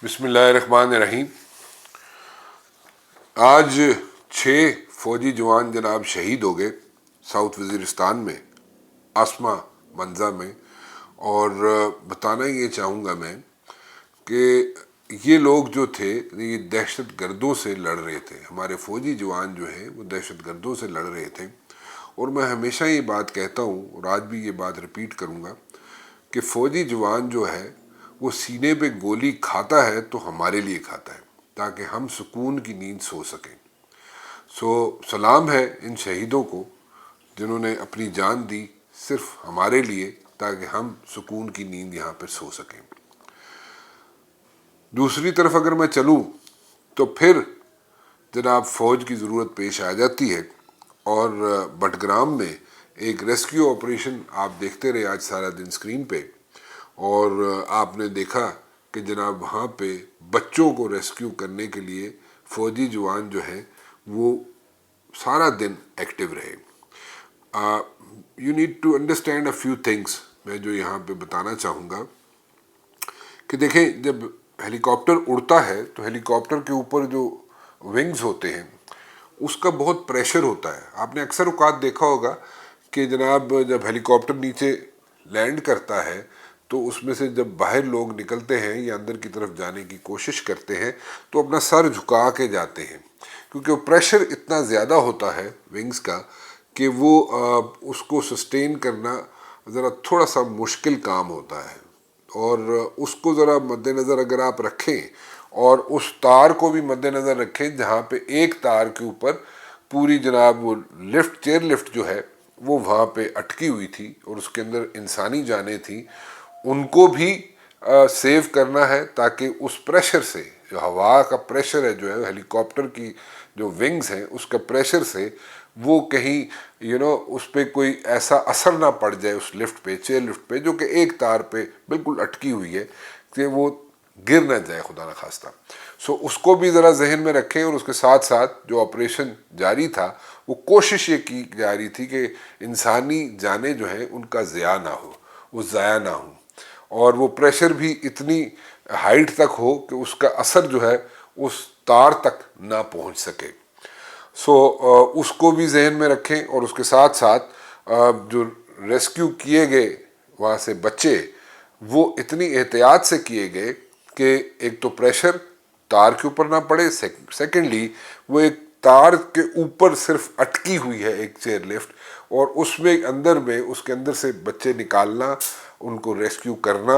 بسم اللہ الرحمن الرحیم۔ آج 6 فوجی جوان جناب شہید ہو گئے ساؤتھ وزیرستان میں آسما منزا میں، اور بتانا یہ چاہوں گا میں کہ یہ لوگ جو تھے یہ دہشت گردوں سے لڑ رہے تھے۔ ہمارے فوجی جوان جو ہیں وہ دہشت گردوں سے لڑ رہے تھے، اور میں ہمیشہ یہ بات کہتا ہوں اور آج بھی یہ بات ریپیٹ کروں گا کہ فوجی جوان جو ہے وہ سینے پہ گولی کھاتا ہے تو ہمارے لیے کھاتا ہے تاکہ ہم سکون کی نیند سو سکیں۔ سلام ہے ان شہیدوں کو جنہوں نے اپنی جان دی صرف ہمارے لیے تاکہ ہم سکون کی نیند یہاں پہ سو سکیں۔ دوسری طرف اگر میں چلوں تو پھر جناب فوج کی ضرورت پیش آ جاتی ہے، اور بٹگرام میں ایک ریسکیو آپریشن آپ دیکھتے رہے آج سارا دن سکرین پہ، اور آپ نے دیکھا کہ جناب وہاں پہ بچوں کو ریسکیو کرنے کے لیے فوجی جوان جو ہیں وہ سارا دن ایکٹیو رہے۔ You need to understand a few things, میں جو یہاں پہ بتانا چاہوں گا کہ دیکھیں، جب ہیلی کاپٹر اڑتا ہے تو ہیلی کاپٹر کے اوپر جو ونگز ہوتے ہیں اس کا بہت پریشر ہوتا ہے۔ آپ نے اکثر اوقات دیکھا ہوگا کہ جناب جب ہیلی کاپٹر نیچے لینڈ کرتا ہے تو اس میں سے جب باہر لوگ نکلتے ہیں یا اندر کی طرف جانے کی کوشش کرتے ہیں تو اپنا سر جھکا کے جاتے ہیں، کیونکہ وہ پریشر اتنا زیادہ ہوتا ہے ونگز کا کہ وہ اس کو سسٹین کرنا ذرا تھوڑا سا مشکل کام ہوتا ہے۔ اور اس کو ذرا مد نظر اگر آپ رکھیں اور اس تار کو بھی مد نظر رکھیں جہاں پہ ایک تار کے اوپر پوری جناب وہ لفٹ، چیئر لفٹ جو ہے وہ وہاں پہ اٹکی ہوئی تھی اور اس کے اندر انسانی جانیں تھیں، ان کو بھی سیو کرنا ہے تاکہ اس پریشر سے، جو ہوا کا پریشر ہے جو ہے ہیلی کاپٹر کی جو ونگز ہیں اس کا پریشر سے وہ کہیں اس پہ کوئی ایسا اثر نہ پڑ جائے اس لفٹ پہ، چیئر لفٹ پہ جو کہ ایک تار پہ بالکل اٹکی ہوئی ہے، کہ وہ گر نہ جائے خدا نخواستہ۔ اس کو بھی ذرا ذہن میں رکھیں، اور اس کے ساتھ ساتھ جو آپریشن جاری تھا وہ کوشش یہ کی جا رہی تھی کہ انسانی جانیں جو ہیں ان کا ضیاع نہ ہو، وہ ضائع نہ ہوں، اور وہ پریشر بھی اتنی ہائٹ تک ہو کہ اس کا اثر جو ہے اس تار تک نہ پہنچ سکے۔ اس کو بھی ذہن میں رکھیں، اور اس کے ساتھ ساتھ جو ریسکیو کیے گئے وہاں سے بچے وہ اتنی احتیاط سے کیے گئے کہ ایک تو پریشر تار کے اوپر نہ پڑے، سیکنڈلی وہ ایک تار کے اوپر صرف اٹکی ہوئی ہے ایک چیئر لفٹ، اور اس میں اندر میں اس کے اندر سے بچے نکالنا، ان کو ریسکیو کرنا،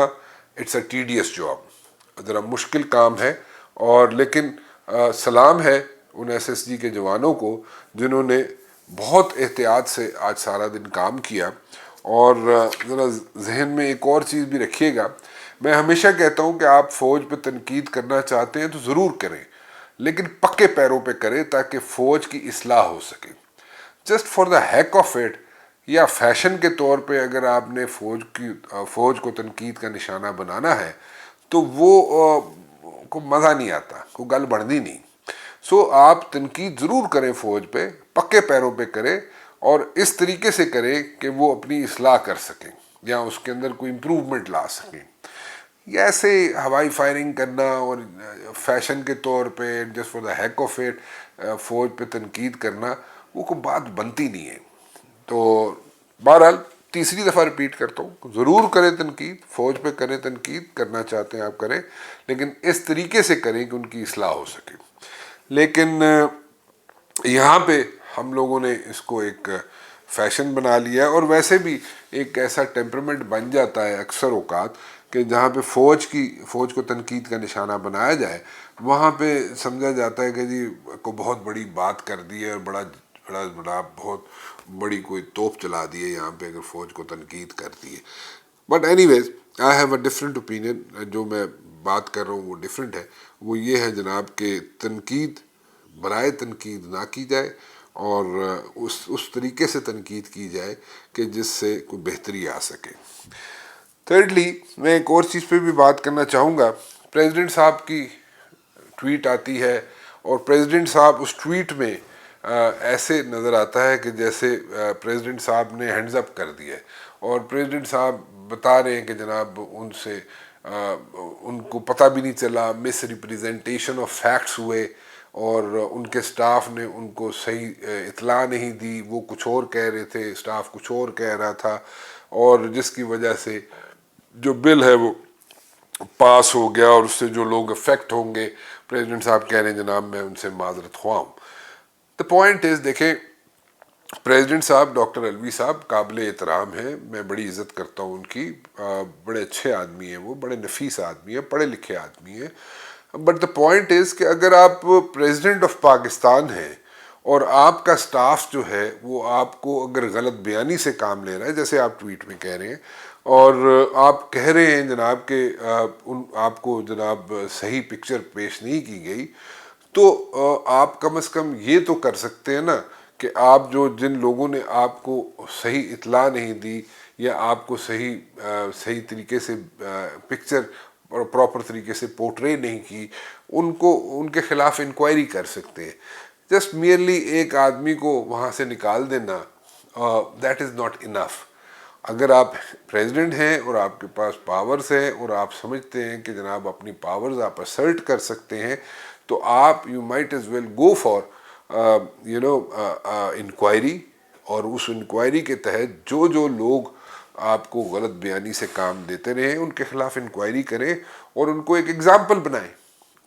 اٹس اے ٹیڈیس جاب، ذرا مشکل کام ہے۔ اور لیکن سلام ہے ان ایس ایس جی کے جوانوں کو جنہوں نے بہت احتیاط سے آج سارا دن کام کیا۔ اور ذرا ذہن میں ایک اور چیز بھی رکھیے گا، میں ہمیشہ کہتا ہوں کہ آپ فوج پہ تنقید کرنا چاہتے ہیں تو ضرور کریں، لیکن پکے پیروں پہ کریں تاکہ فوج کی اصلاح ہو سکے۔ Just for the heck of it یا فیشن کے طور پہ اگر آپ نے فوج کو تنقید کا نشانہ بنانا ہے تو وہ کو مزہ نہیں آتا، کوئی گل بڑھنی نہیں۔ آپ تنقید ضرور کریں فوج پہ، پکے پیروں پہ کریں، اور اس طریقے سے کریں کہ وہ اپنی اصلاح کر سکیں یا اس کے اندر کوئی امپروومنٹ لا سکیں۔ یا ایسے ہوائی فائرنگ کرنا اور فیشن کے طور پہ just for the heck of it فوج پہ تنقید کرنا، وہ کوئی بات بنتی نہیں ہے۔ تو بہرحال تیسری دفعہ ریپیٹ کرتا ہوں، ضرور کریں تنقید، فوج پہ کریں تنقید، کرنا چاہتے ہیں آپ کریں، لیکن اس طریقے سے کریں کہ ان کی اصلاح ہو سکے۔ لیکن یہاں پہ ہم لوگوں نے اس کو ایک فیشن بنا لیا ہے، اور ویسے بھی ایک ایسا ٹیمپرمنٹ بن جاتا ہے اکثر اوقات کہ جہاں پہ فوج کو تنقید کا نشانہ بنایا جائے وہاں پہ سمجھا جاتا ہے کہ جی کو بہت بڑی بات کر دی ہے، اور بہت بڑی کوئی توپ چلا دی ہے یہاں پہ اگر فوج کو تنقید کر دی ہے۔ But anyways I have a different opinion, جو میں بات کر رہا ہوں وہ ڈفرینٹ ہے۔ وہ یہ ہے جناب کہ تنقید برائے تنقید نہ کی جائے، اور اس طریقے سے تنقید کی جائے کہ جس سے کوئی بہتری آ سکے۔ تھرڈلی میں ایک اور چیز پہ بھی بات کرنا چاہوں گا۔ پریزیڈنٹ صاحب کی ٹویٹ آتی ہے، اور پریزیڈنٹ صاحب اس ٹویٹ میں ایسے نظر آتا ہے کہ جیسے پریزیڈنٹ صاحب نے ہینڈز اپ کر دیا ہے، اور پریزیڈنٹ صاحب بتا رہے ہیں کہ جناب ان سے ان کو پتہ بھی نہیں چلا، مس ریپریزنٹیشن آف فیکٹس ہوئے اور ان کے سٹاف نے ان کو صحیح اطلاع نہیں دی، وہ کچھ اور کہہ رہے تھے، سٹاف کچھ اور کہہ رہا تھا، اور جس کی وجہ سے جو بل ہے وہ پاس ہو گیا، اور اس سے جو لوگ افیکٹ ہوں گے، پریزیڈنٹ صاحب کہہ رہے ہیں جناب میں ان سے معذرت خواہ ہوں۔ دا پوائنٹ از، دیکھیں پریزیڈنٹ صاحب ڈاکٹر الوی صاحب قابل احترام ہیں، میں بڑی عزت کرتا ہوں ان کی، بڑے اچھے آدمی ہیں، وہ بڑے نفیس آدمی ہیں، پڑھے لکھے آدمی ہیں، بٹ دا پوائنٹ از کہ اگر آپ پریزیڈنٹ آف پاکستان ہیں اور آپ کا سٹاف جو ہے وہ آپ کو اگر غلط بیانی سے کام لے رہا ہے، جیسے آپ ٹویٹ میں کہہ رہے ہیں، اور آپ کہہ رہے ہیں جناب کہ آپ کو جناب صحیح پکچر پیش نہیں کی گئی، تو آپ کم از کم یہ تو کر سکتے ہیں نا کہ آپ جن لوگوں نے آپ کو صحیح اطلاع نہیں دی یا آپ کو صحیح طریقے سے پکچر اور پراپر طریقے سے پورٹرے نہیں کی، ان کے خلاف انکوائری کر سکتے ہیں۔ جسٹ میئرلی ایک آدمی کو وہاں سے نکال دینا، دیٹ از ناٹ انف۔ اگر آپ پریزیڈنٹ ہیں اور آپ کے پاس پاورز ہیں اور آپ سمجھتے ہیں کہ جناب اپنی پاورز آپ اسرٹ کر سکتے ہیں، تو آپ you might as well go for inquiry, اور اس انکوائری کے تحت جو لوگ آپ کو غلط بیانی سے کام دیتے رہے ان کے خلاف انکوائری کریں اور ان کو ایک ایگزامپل بنائیں۔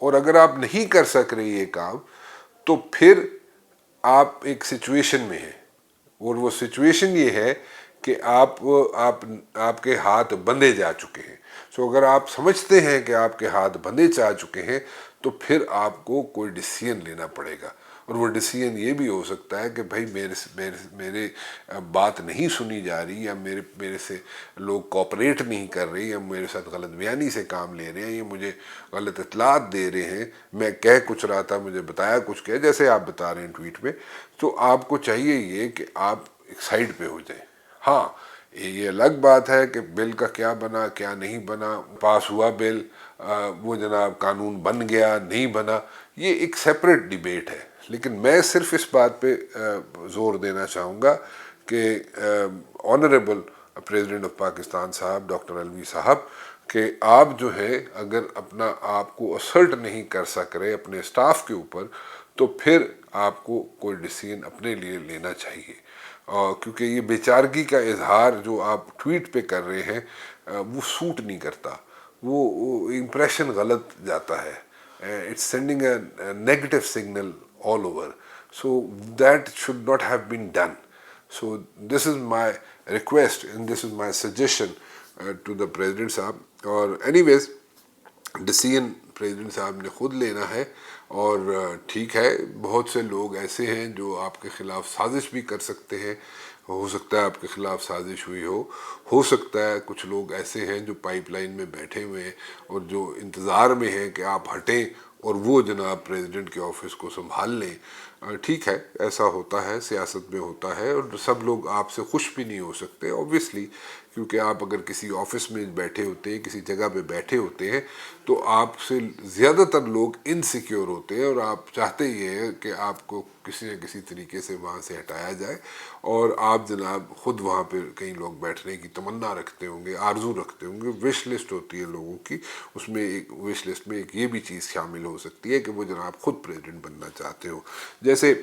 اور اگر آپ نہیں کر سک رہے یہ کام، تو پھر آپ ایک سچویشن میں ہیں، اور وہ سچویشن یہ ہے کہ آپ کے ہاتھ بندھے جا چکے ہیں۔ سو اگر آپ سمجھتے ہیں کہ آپ کے ہاتھ بندھے جا چکے ہیں، تو پھر آپ کو کوئی ڈیسیژن لینا پڑے گا، اور وہ ڈیسیژن یہ بھی ہو سکتا ہے کہ بھائی میرے بات نہیں سنی جا رہی، یا میرے سے لوگ کوپریٹ نہیں کر رہے، یا میرے ساتھ غلط بیانی سے کام لے رہے ہیں، یا مجھے غلط اطلاعات دے رہے ہیں، میں کہہ کچھ رہا تھا مجھے بتایا کچھ کیا، جیسے آپ بتا رہے ہیں ٹویٹ میں، تو آپ کو چاہیے یہ کہ آپ ایک سائڈ پہ ہو جائیں۔ ہاں، یہ الگ بات ہے کہ بل کا کیا بنا کیا نہیں بنا، پاس ہوا بل، وہ جناب قانون بن گیا نہیں بنا، یہ ایک سیپریٹ ڈیبیٹ ہے، لیکن میں صرف اس بات پہ زور دینا چاہوں گا کہ آنریبل پریزیڈنٹ آف پاکستان صاحب ڈاکٹر الوی صاحب، کہ آپ جو ہے اگر اپنا آپ کو اسرٹ نہیں کر سک رہے اپنے سٹاف کے اوپر، تو پھر آپ کو کوئی ڈیسیژن اپنے لیے لینا چاہیے، کیونکہ یہ بیچارگی کا اظہار جو آپ ٹویٹ پہ کر رہے ہیں وہ سوٹ نہیں کرتا، وہ امپریشن غلط جاتا ہے، it's sending a negative signal all over. So that should not have been done. So this is my request and this is my suggestion to the President صاحب. اور anyways ڈیسیژن پریزیڈنٹ صاحب نے خود لینا ہے، اور ٹھیک ہے بہت سے لوگ ایسے ہیں جو آپ کے خلاف سازش بھی کر سکتے ہیں، ہو سکتا ہے آپ کے خلاف سازش ہوئی ہو سکتا ہے کچھ لوگ ایسے ہیں جو پائپ لائن میں بیٹھے ہوئے ہیں اور جو انتظار میں ہیں کہ آپ ہٹیں اور وہ جناب پریزیڈنٹ کے آفس کو سنبھال لیں۔ ٹھیک ہے، ایسا ہوتا ہے، سیاست میں ہوتا ہے، اور سب لوگ آپ سے خوش بھی نہیں ہو سکتے اوبویسلی، کیونکہ آپ اگر کسی آفس میں بیٹھے ہوتے ہیں، کسی جگہ پہ بیٹھے ہوتے ہیں، تو آپ سے زیادہ تر لوگ انسیکیور ہوتے ہیں، اور آپ چاہتے یہ ہے کہ آپ کو کسی نہ کسی طریقے سے وہاں سے ہٹایا جائے، اور آپ جناب خود وہاں پہ کئی لوگ بیٹھنے کی تمنا رکھتے ہوں گے، آرزو رکھتے ہوں گے، وش لسٹ ہوتی ہے لوگوں کی، اس میں ایک وش لسٹ میں ایک یہ بھی چیز شامل ہو سکتی ہے کہ وہ جناب خود پریزیڈنٹ بننا چاہتے ہو۔ جیسے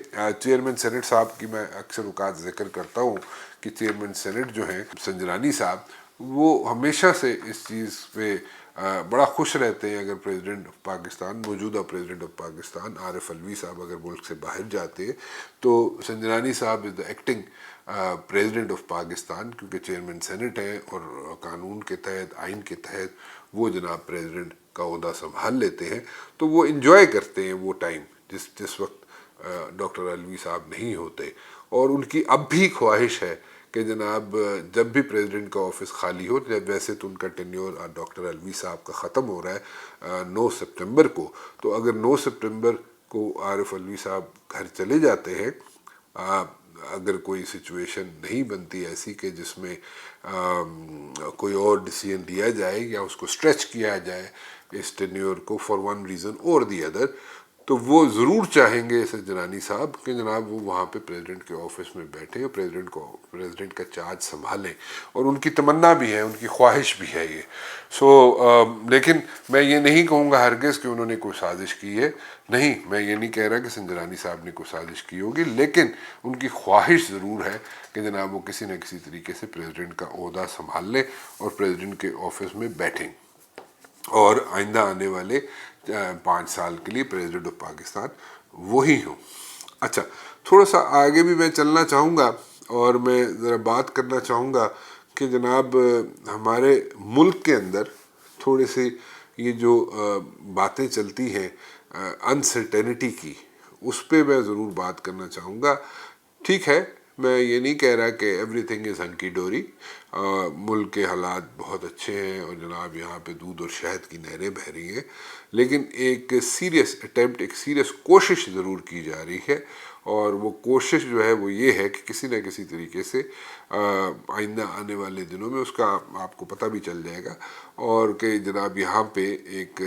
چیئرمین سینٹ صاحب کی میں اکثر اوقات ذکر کرتا ہوں کہ چیئرمین سینٹ جو ہیں سنجرانی صاحب، وہ ہمیشہ سے اس چیز پہ بڑا خوش رہتے ہیں، اگر پریزیڈنٹ آف پاکستان، موجودہ پریزیڈنٹ آف پاکستان عارف الوی صاحب اگر ملک سے باہر جاتے ہیں، تو سنجرانی صاحب از دا ایکٹنگ پریزیڈنٹ آف پاکستان، کیونکہ چیئرمین سینٹ ہیں اور قانون کے تحت، آئین کے تحت وہ جناب پریزیڈنٹ کا عہدہ سنبھال لیتے ہیں، تو وہ انجوائے کرتے ہیں وہ ٹائم جس وقت ڈاکٹر الوی صاحب نہیں ہوتے، اور ان کی اب بھی خواہش ہے کہ جناب جب بھی پریزیڈنٹ کا آفس خالی ہو، جب ویسے تو ان کا ٹینیور ڈاکٹر الوی صاحب کا ختم ہو رہا ہے 9 سپٹمبر کو، تو اگر 9 سپٹمبر کو عارف الوی صاحب گھر چلے جاتے ہیں، اگر کوئی سچویشن نہیں بنتی ایسی کہ جس میں کوئی اور ڈیسیژن لیا جائے یا اس کو اسٹریچ کیا جائے اس ٹینیور کو فار ون ریزن اور دی ادر، تو وہ ضرور چاہیں گے سنجرانی صاحب کہ جناب وہ وہاں پہ پریزیڈنٹ کے آفس میں بیٹھیں اور پریزیڈنٹ کا چارج سنبھالیں، اور ان کی تمنا بھی ہے، ان کی خواہش بھی ہے یہ. لیکن میں یہ نہیں کہوں گا ہرگز کہ انہوں نے کوئی سازش کی ہے، نہیں، میں یہ نہیں کہہ رہا کہ سنجرانی صاحب نے کوئی سازش کی ہوگی، لیکن ان کی خواہش ضرور ہے کہ جناب وہ کسی نہ کسی طریقے سے پریزیڈنٹ کا عہدہ سنبھال لیں اور پریزیڈنٹ کے آفس میں بیٹھیں اور آئندہ آنے والے 5 سال کے لیے پریزیڈنٹ آف پاکستان وہی ہوں. اچھا، تھوڑا سا آگے بھی میں چلنا چاہوں گا اور میں ذرا بات کرنا چاہوں گا کہ جناب ہمارے ملک کے اندر تھوڑے سے یہ جو باتیں چلتی ہیں انسرٹینٹی کی، اس پہ میں ضرور بات کرنا چاہوں گا. ٹھیک ہے، میں یہ نہیں کہہ رہا کہ ایوری تھنگ از ہنکی ڈوری، ملک کے حالات بہت اچھے ہیں اور جناب یہاں پہ دودھ اور شہد کی نہریں بہہ رہی ہیں، لیکن ایک سیریس اٹیمپٹ، ایک سیریس کوشش ضرور کی جا رہی ہے، اور وہ کوشش جو ہے وہ یہ ہے کہ کسی نہ کسی طریقے سے آئندہ آنے والے دنوں میں اس کا آپ کو پتہ بھی چل جائے گا، اور کہ جناب یہاں پہ ایک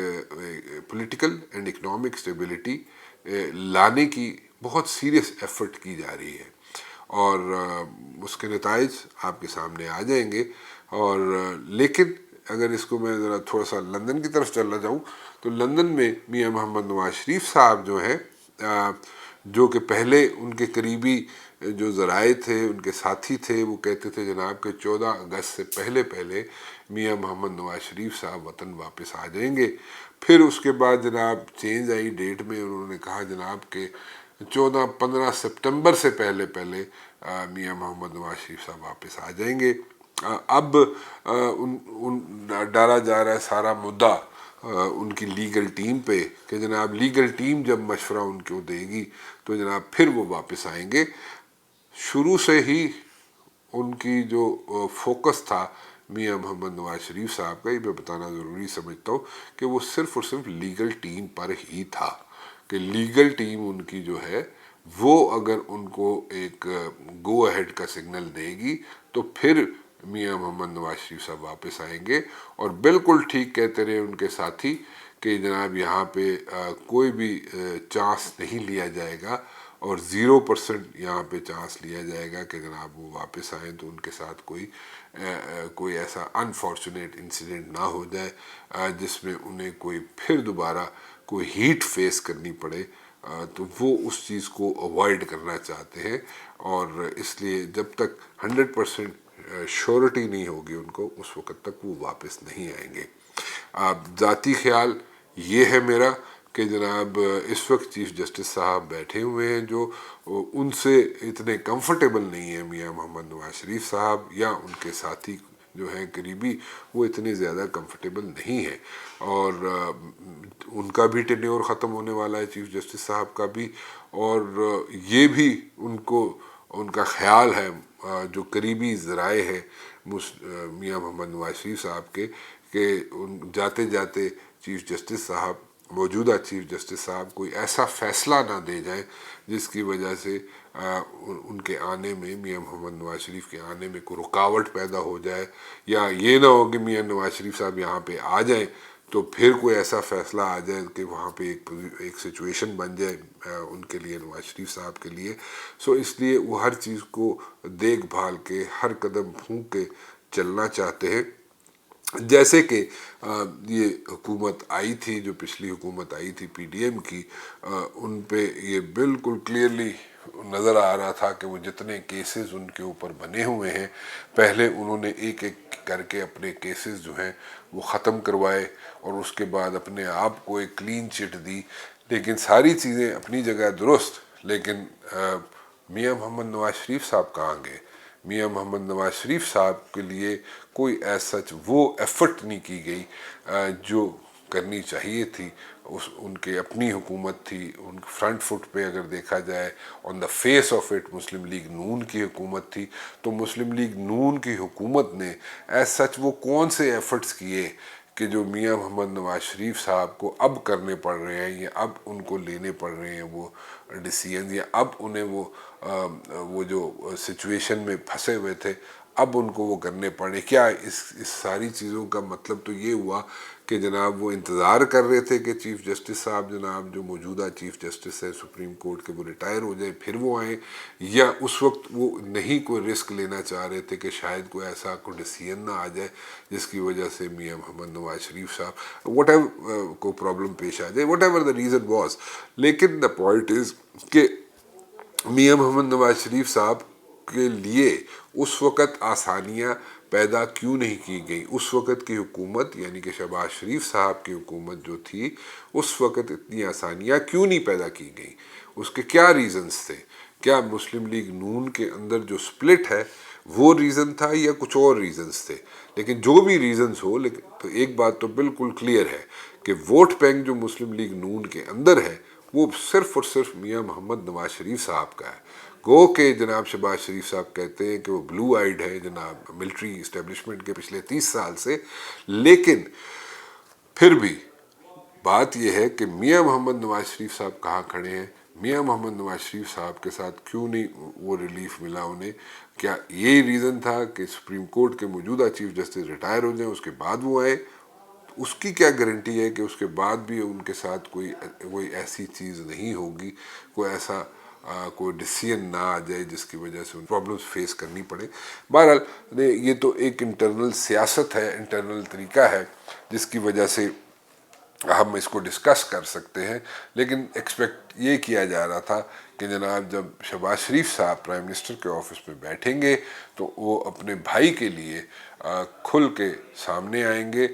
پولیٹیکل اینڈ اکنامک اسٹیبلٹی لانے کی بہت سیریس ایفرٹ کی جا رہی ہے، اور اس کے نتائج آپ کے سامنے آ جائیں گے. اور لیکن اگر اس کو میں ذرا تھوڑا سا لندن کی طرف چلنا چاہوں تو لندن میں میاں محمد نواز شریف صاحب جو ہیں، جو کہ پہلے ان کے قریبی جو ذرائع تھے، ان کے ساتھی تھے، وہ کہتے تھے جناب کہ 14 اگست سے پہلے میاں محمد نواز شریف صاحب وطن واپس آ جائیں گے. پھر اس کے بعد جناب چینج آئی ڈیٹ میں، انہوں نے کہا جناب کہ 15 سپتمبر سے پہلے میاں محمد نواز شریف صاحب واپس آ جائیں گے. اب ڈالا جا رہا ہے سارا مدعا ان کی لیگل ٹیم پہ کہ جناب لیگل ٹیم جب مشورہ ان کو دے گی تو جناب پھر وہ واپس آئیں گے. شروع سے ہی ان کی جو فوکس تھا میاں محمد نواز شریف صاحب کا، یہ میں بتانا ضروری سمجھتا ہوں کہ وہ صرف اور صرف لیگل ٹیم پر ہی تھا، کہ لیگل ٹیم ان کی جو ہے وہ اگر ان کو ایک گو اہیڈ کا سگنل دے گی تو پھر میاں محمد نواز شریف صاحب واپس آئیں گے. اور بالکل ٹھیک کہتے رہے ان کے ساتھی کہ جناب یہاں پہ کوئی بھی چانس نہیں لیا جائے گا، اور 0% یہاں پہ چانس لیا جائے گا کہ جناب وہ واپس آئیں تو ان کے ساتھ کوئی ایسا انفارچونیٹ انسیڈنٹ نہ ہو جائے جس میں انہیں کوئی پھر دوبارہ کوئی ہیٹ فیس کرنی پڑے. تو وہ اس چیز کو اوائڈ کرنا چاہتے ہیں، اور اس لیے جب تک 100% شورٹی نہیں ہوگی ان کو، اس وقت تک وہ واپس نہیں آئیں گے. ذاتی خیال یہ ہے میرا کہ جناب اس وقت چیف جسٹس صاحب بیٹھے ہوئے ہیں جو ان سے اتنے کمفرٹیبل نہیں ہیں، میاں محمد نواز شریف صاحب یا ان کے ساتھی جو ہیں قریبی، وہ اتنے زیادہ کمفرٹیبل نہیں ہیں، اور ان کا بھی ٹینیور ختم ہونے والا ہے چیف جسٹس صاحب کا بھی، اور یہ بھی ان کا خیال ہے جو قریبی ذرائع ہے میاں محمد نواز شریف صاحب کے، کہ جاتے جاتے چیف جسٹس صاحب، موجودہ چیف جسٹس صاحب کوئی ایسا فیصلہ نہ دے جائیں جس کی وجہ سے ان کے آنے میں، میاں محمد نواز شریف کے آنے میں کوئی رکاوٹ پیدا ہو جائے، یا یہ نہ ہو کہ میاں نواز شریف صاحب یہاں پہ آ جائیں تو پھر کوئی ایسا فیصلہ آ جائے کہ وہاں پہ ایک سچویشن بن جائے ان کے لیے، نواز شریف صاحب کے لیے. اس لیے وہ ہر چیز کو دیکھ بھال کے، ہر قدم پھونک کے چلنا چاہتے ہیں. جیسے کہ یہ حکومت آئی تھی، جو پچھلی حکومت آئی تھی پی ڈی ایم کی، ان پہ یہ بالکل کلیئرلی نظر آ رہا تھا کہ وہ جتنے کیسز ان کے اوپر بنے ہوئے ہیں، پہلے انہوں نے ایک ایک کر کے اپنے کیسز جو ہیں وہ ختم کروائے، اور اس کے بعد اپنے آپ کو ایک کلین چٹ دی. لیکن ساری چیزیں اپنی جگہ درست، لیکن میاں محمد نواز شریف صاحب کہاں گئے؟ میاں محمد نواز شریف صاحب کے لیے کوئی سچ وہ ایفرٹ نہیں کی گئی جو کرنی چاہیے تھی. ان کے اپنی حکومت تھی، ان فرنٹ فٹ پہ اگر دیکھا جائے on the face of it Muslim League نون کی حکومت تھی، تو مسلم لیگ نون کی حکومت نے سچ وہ کون سے ایفرٹس کیے کہ جو میاں محمد نواز شریف صاحب کو اب کرنے پڑ رہے ہیں، یا اب ان کو لینے پڑ رہے ہیں وہ ڈیسیژن، یا اب انہیں وہ جو سچویشن میں پھنسے ہوئے تھے اب ان کو وہ کرنے پڑے. کیا اس ساری چیزوں کا مطلب تو یہ ہوا کہ جناب وہ انتظار کر رہے تھے کہ چیف جسٹس صاحب جناب جو موجودہ چیف جسٹس ہے سپریم کورٹ کے وہ ریٹائر ہو جائیں پھر وہ آئیں, یا اس وقت وہ نہیں کوئی رسک لینا چاہ رہے تھے کہ شاید کوئی ایسا کوئی ڈیسیژن نہ آ جائے جس کی وجہ سے میاں محمد نواز شریف صاحب وٹ ایور کو پرابلم پیش آ جائے, what ever the reason was. لیکن دا پوائنٹ از کہ میاں محمد نواز شریف صاحب کے لیے اس وقت آسانیاں پیدا کیوں نہیں کی گئیں. اس وقت کی حکومت یعنی کہ شہباز شریف صاحب کی حکومت جو تھی اس وقت اتنی آسانیاں کیوں نہیں پیدا کی گئیں, اس کے کیا ریزنز تھے؟ کیا مسلم لیگ نون کے اندر جو سپلٹ ہے وہ ریزن تھا یا کچھ اور ریزنز تھے؟ لیکن جو بھی ریزنز ہو, لیکن تو ایک بات تو بالکل کلیئر ہے کہ ووٹ بینک جو مسلم لیگ نون کے اندر ہے وہ صرف اور صرف میاں محمد نواز شریف صاحب کا ہے. گو کہ جناب شہباز شریف صاحب کہتے ہیں کہ وہ بلو آئیڈ ہے جناب ملٹری اسٹیبلشمنٹ کے پچھلے 30 سال سے, لیکن پھر بھی بات یہ ہے کہ میاں محمد نواز شریف صاحب کہاں کھڑے ہیں, میاں محمد نواز شریف صاحب کے ساتھ کیوں نہیں وہ ریلیف ملا انہیں؟ کیا یہی ریزن تھا کہ سپریم کورٹ کے موجودہ چیف جسٹس ریٹائر ہو جائیں اس کے بعد وہ آئے؟ اس کی کیا گارنٹی ہے کہ اس کے بعد بھی ان کے ساتھ کوئی ایسی چیز نہیں ہوگی, کوئی ایسا کوئی ڈیسیژن نہ آ جائے جس کی وجہ سے ان پرابلمس فیس کرنی پڑے. بہرحال یہ تو ایک انٹرنل سیاست ہے, انٹرنل طریقہ ہے جس کی وجہ سے ہم اس کو ڈسکس کر سکتے ہیں. لیکن ایکسپیکٹ یہ کیا جا رہا تھا کہ جناب جب شہباز شریف صاحب پرائم منسٹر کے آفس میں بیٹھیں گے تو وہ اپنے بھائی کے لیے کھل کے سامنے آئیں گے.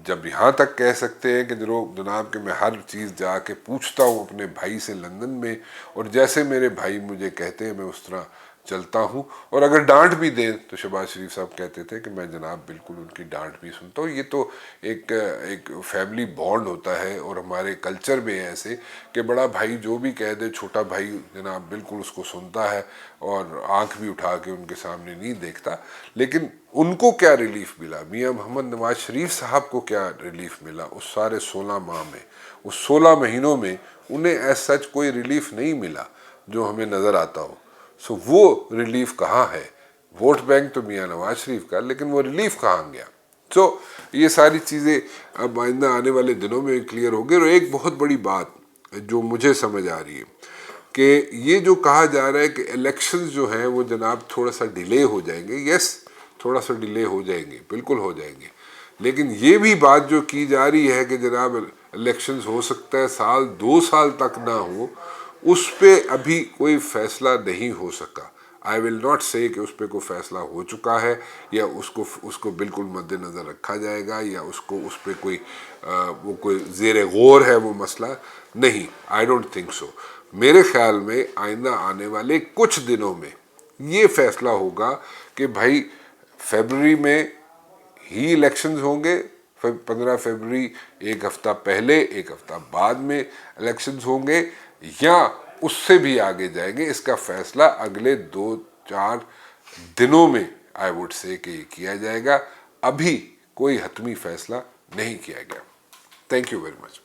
جب یہاں تک کہہ سکتے ہیں کہ جناب کہ میں ہر چیز جا کے پوچھتا ہوں اپنے بھائی سے لندن میں, اور جیسے میرے بھائی مجھے کہتے ہیں میں اس طرح چلتا ہوں, اور اگر ڈانٹ بھی دیں تو شہباز شریف صاحب کہتے تھے کہ میں جناب بالکل ان کی ڈانٹ بھی سنتا ہوں. یہ تو ایک فیملی بانڈ ہوتا ہے, اور ہمارے کلچر میں ایسے کہ بڑا بھائی جو بھی کہہ دے چھوٹا بھائی جناب بالکل اس کو سنتا ہے اور آنکھ بھی اٹھا کے ان کے سامنے نہیں دیکھتا. لیکن ان کو کیا ریلیف ملا, میاں محمد نواز شریف صاحب کو کیا ریلیف ملا اس سارے 16 ماہ میں؟ اس 16 مہینوں میں انہیں ایز سچ کوئی ریلیف نہیں ملا جو ہمیں نظر آتا ہو. سو وہ ریلیف کہاں ہے؟ ووٹ بینک تو میاں نواز شریف کا, لیکن وہ ریلیف کہاں گیا؟ سو یہ ساری چیزیں اب آئندہ آنے والے دنوں میں کلیئر ہوگی. اور ایک بہت بڑی بات جو مجھے سمجھ آ رہی ہے کہ یہ جو کہا جا رہا ہے کہ الیکشنز جو ہیں وہ جناب تھوڑا سا ڈیلے ہو جائیں گے. یس, تھوڑا سا ڈیلے ہو جائیں گے, بالکل ہو جائیں گے, لیکن یہ بھی بات جو کی جا رہی ہے کہ جناب الیکشنز ہو سکتا ہے 1-2 سال تک نہ ہو, اس پہ ابھی کوئی فیصلہ نہیں ہو سکا. آئی ول ناٹ سے کہ اس پہ کوئی فیصلہ ہو چکا ہے یا اس کو بالکل مد نظر رکھا جائے گا یا اس پہ کوئی زیر غور ہے وہ مسئلہ نہیں. I don't think so. میرے خیال میں آئندہ آنے والے کچھ دنوں میں یہ فیصلہ ہوگا کہ بھائی فیبرری میں ہی الیکشنز ہوں گے, 15 فیبرری ایک ہفتہ پہلے ایک ہفتہ بعد میں الیکشنز ہوں گے, یا اس سے بھی آگے جائیں گے. اس کا فیصلہ اگلے 2-4 دنوں میں آئی ووڈ سے کہ کیا جائے گا. ابھی کوئی حتمی فیصلہ نہیں کیا گیا. Thank you very much.